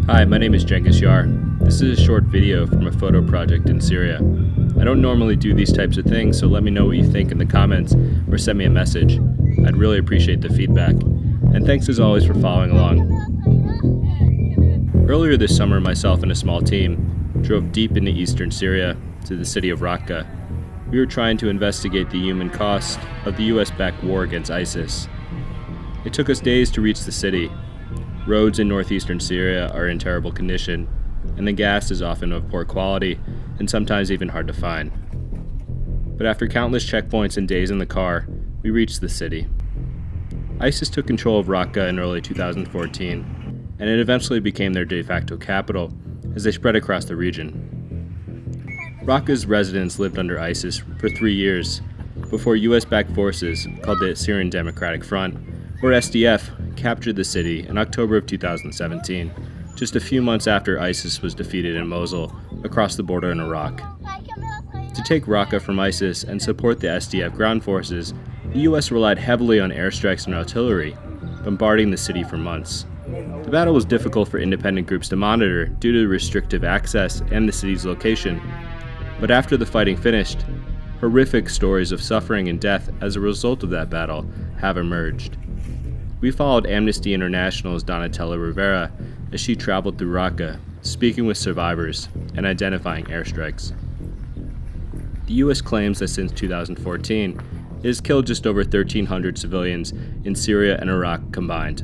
Hi, my name is Cengiz Yar. This is a short video from a photo project in Syria. I don't normally do these types of things, so let me know what you think in the comments or send me a message. I'd really appreciate the feedback. And thanks as always for following along. Earlier this summer, myself and a small team drove deep into eastern Syria to the city of Raqqa. We were trying to investigate the human cost of the US-backed war against ISIS. It took us days to reach the city. Roads in northeastern Syria are in terrible condition, and the gas is often of poor quality and sometimes even hard to find. But after countless checkpoints and days in the car, we reached the city. ISIS took control of Raqqa in early 2014, and it eventually became their de facto capital as they spread across the region. Raqqa's residents lived under ISIS for 3 years before US-backed forces called the Syrian Democratic Front, or SDF, captured the city in October of 2017, just a few months after ISIS was defeated in Mosul across the border in Iraq. To take Raqqa from ISIS and support the SDF ground forces, the US relied heavily on airstrikes and artillery, bombarding the city for months. The battle was difficult for independent groups to monitor due to restrictive access and the city's location, but after the fighting finished, horrific stories of suffering and death as a result of that battle have emerged. We followed Amnesty International's Donatella Rivera as she traveled through Raqqa, speaking with survivors and identifying airstrikes. The US claims that since 2014, it has killed just over 1,300 civilians in Syria and Iraq combined.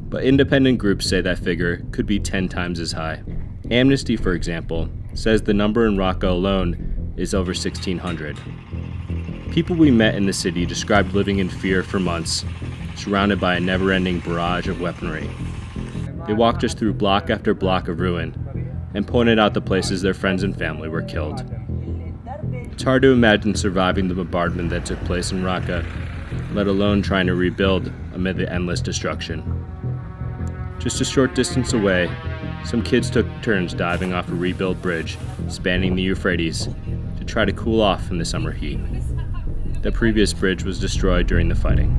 But independent groups say that figure could be 10 times as high. Amnesty, for example, says the number in Raqqa alone is over 1,600. People we met in the city described living in fear for months, surrounded by a never-ending barrage of weaponry. They walked us through block after block of ruin and pointed out the places their friends and family were killed. It's hard to imagine surviving the bombardment that took place in Raqqa, let alone trying to rebuild amid the endless destruction. Just a short distance away, some kids took turns diving off a rebuilt bridge spanning the Euphrates to try to cool off from the summer heat. The previous bridge was destroyed during the fighting.